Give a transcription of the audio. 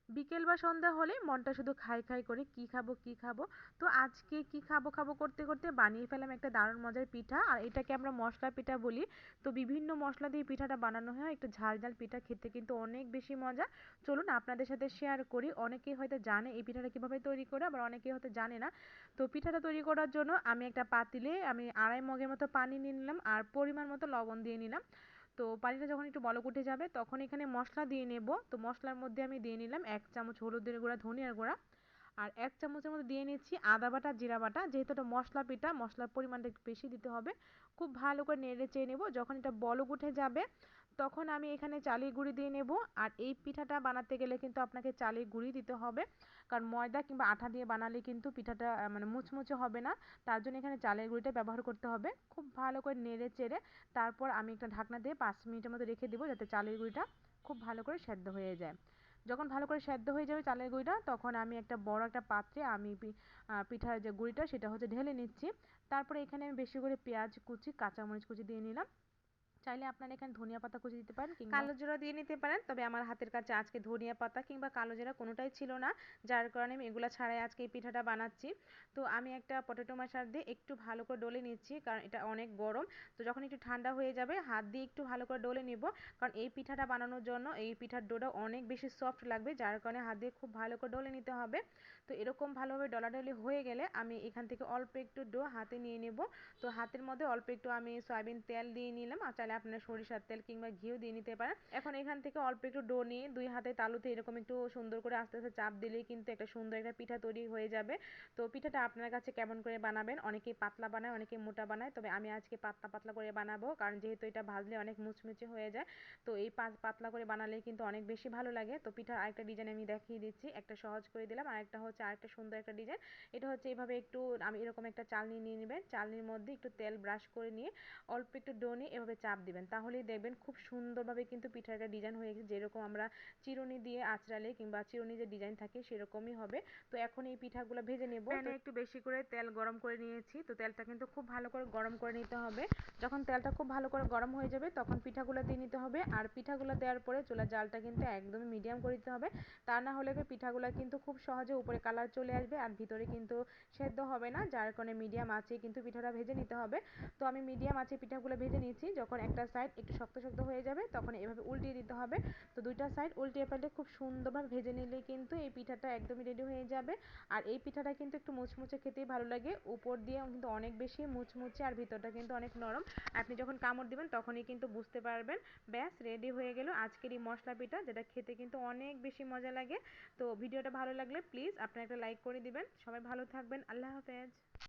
বিকেল বা সন্ধ্যা হলেই মনটা শুধু খাই খাই করে কি খাবো কি খাবো। তো আজকে কি খাবো খাবো করতে করতে বানিয়ে ফেললাম একটা দারুণ মজার পিঠা, আর এটাকে আমরা মশলা পিঠা বলি। তো বিভিন্ন মশলা দিয়ে পিঠাটা বানানো হয়, একটু ঝাল ঝাল পিঠা খেতে কিন্তু অনেক বেশি মজা। চলুন আপনাদের সাথে শেয়ার করি। অনেকেই হয়তো জানে এই পিঠাটা কিভাবে তৈরি করে, আবার অনেকেই হয়তো জানে না। তো পিঠাটা তৈরি করার জন্য আমি একটা পাতিলে আমি 2.5 মগের মতো পানি নিয়ে নিলাম আর পরিমাণ মতো লবণ দিয়ে নিলাম। তো পানিটা যখন একটু বলক উঠে যাবে তখন এখানে মশলা দিয়ে নেব। তো মশলার মধ্যে আমি দিয়ে নিলাম 1 চামচ হলুদের গুঁড়া, ধনিয়ার গুঁড়া, আর 1 চামচের মতো দিয়ে নিচ্ছি আদা বাটা, জিরা বাটা। যেহেতু এটা মশলা পিঠা, মশলার পরিমাণটা একটু বেশি দিতে হবে। খুব ভালো করে নেড়ে চেড়ে নেব। যখন এটা বলক উঠে যাবে তখন আমি এখানে চালের গুঁড়ি দিয়ে নেব। আর এই পিঠাটা বানাতে গেলে কিন্তু আপনাকে চালের গুঁড়ি দিতে হবে, কারণ ময়দা কিংবা আটা দিয়ে বানালে কিন্তু পিঠাটা মানে মুচমুচে হবে না। তার জন্য এখানে চালের গুঁড়িটা ব্যবহার করতে হবে। খুব ভালো করে নেড়ে চেড়ে তারপর আমি একটা ঢাকনা দিয়ে 5 মিনিটের মতো রেখে দেবো, যাতে চালের গুঁড়িটা খুব ভালো করে সেদ্ধ হয়ে যায়। যখন ভালো করে সেদ্ধ হয়ে যাবে চালের গুঁড়িটা, তখন আমি একটা বড় একটা পাত্রে আমি পিঠার যে গুঁড়িটা সেটা হচ্ছে ঢেলে নিচ্ছি। তারপরে এখানে আমি বেশি করে পেঁয়াজ কুচি, কাঁচামরিচ কুচি দিয়ে নিলাম। চাইলে আপনারা এখানে ধনিয়া পাতা কুচি দিতে পারেন কিংবা কালো জিরা দিয়ে নিতে পারেন। তবে আমার হাতের কাছে আজকে ধনিয়া পাতা কিংবা কালো জিরা কোনোটাই ছিল না, যার কারণে আমি এগুলা ছাড়াই আজকে এই পিঠাটা বানাচ্ছি। তো আমি একটা পটেটো ম্যাশার দিয়ে একটু ভালো করে ডলে নিচ্ছি, কারণ এটা অনেক গরম। তো যখন একটু ঠান্ডা হয়ে যাবে হাত দিয়ে একটু ভালো করে ডলে নিব, কারণ এই পিঠাটা বানানোর জন্য এই পিঠার ডোটা অনেক বেশি সফট লাগবে, যার কারণে হাত দিয়ে খুব ভালো করে ডলে নিতে হবে। তো এরকম ভালোভাবে ডলাডলি হয়ে গেলে আমি এখান থেকে অল্প একটু ডো হাতে নিয়ে নেব। তো হাতের মধ্যে অল্প একটু আমি সয়াবিন তেল দিয়ে নিলাম, আর চাইলে আপনারা সরিষার তেল কিংবা ঘিও দিয়ে নিতে পারেন। এখন এখান থেকে অল্প একটু ডো নিয়ে দুই হাতে তালুতে এরকম একটু সুন্দর করে আস্তে আস্তে চাপ দিলেই কিন্তু একটা সুন্দর একটা পিঠা তৈরি হয়ে যাবে। তো পিঠাটা আপনার কাছে কেমন করে বানাবেন, অনেকেই পাতলা বানায় অনেকেই মোটা বানায়, তবে আমি আজকে পাতলা পাতলা করে বানাবো, কারণ যেহেতু এটা ভাজলে অনেক মুচমুচে হয়ে যায়। তো এই পাতলা করে বানালে কিন্তু অনেক বেশি ভালো লাগে। তো পিঠার আরেকটা ডিজাইন আমি দেখিয়ে দিচ্ছি, একটা সহজ করে দিলাম, আর একটা হচ্ছে আরেকটা সুন্দর একটা ডিজাইন। এটা হচ্ছে এইভাবে একটু আমি এরকম একটা চালনি নিয়ে নেবেন, চালনির মধ্যে একটু তেল ব্রাশ করে নিয়ে অল্প একটু ডো নিয়ে এভাবে চাপ দিবেন, তাহলেই দেখবেন খুব সুন্দরভাবে কিন্তু পিঠার একটা ডিজাইন হয়ে গেছে, যেরকম আমরা চিরুনি দিয়ে আঁচড়ালে কিংবা চিরুনি যে ডিজাইন থাকে সেরকমই হবে। তো এখন এই পিঠাগুলো ভেজে নেব। প্যানে একটু বেশি করে তেল গরম করে নিয়েছি। তো তেলটা কিন্তু খুব ভালো করে গরম করে নিতে হবে। যখন তেলটা খুব ভালো করে গরম হয়ে যাবে তখন পিঠাগুলো দিয়ে নিতে হবে, আর পিঠাগুলো দেওয়ার পরে চুলার জালটা কিন্তু একদমই মিডিয়াম করে দিতে হবে। তা না হলে পিঠাগুলো কিন্তু খুব সহজে উপরে কালার চলে আসবে আর ভিতরে কিন্তু সেদ্ধ হবে না, যার কারণে মিডিয়াম আঁচে কিন্তু পিঠাটা ভেজে নিতে হবে। তো আমি মিডিয়াম আঁচে পিঠাগুলো ভেজে নিচ্ছি। যখন একটা সাইড একটু শক্ত শক্ত হয়ে যাবে তখন এভাবে উল্টিয়ে দিতে হবে। তো দুইটা সাইড উল্টিয়ে পাল্টে খুব সুন্দরভাবে ভেজে নিলেই কিন্তু এই পিঠাটা একদমই রেডি হয়ে যাবে। আর এই পিঠাটা কিন্তু একটু মুচমুচে খেতেই ভালো লাগে, উপর দিয়ে কিন্তু অনেক বেশি মুচমুচে আর ভিতরটা কিন্তু অনেক নরম। আপনি যখন কামড় দিবেন তখনই কিন্তু বুঝতে পারবেন। ব্যাস রেডি হয়ে গেল আজকের এই মশলা পিঠা, যেটা খেতে কিন্তু অনেক বেশি মজা লাগে। তো ভিডিওটা ভালো লাগলে প্লিজ আপনারা একটা লাইক করে দিবেন। সবাই ভালো থাকবেন। আল্লাহ হাফেজ।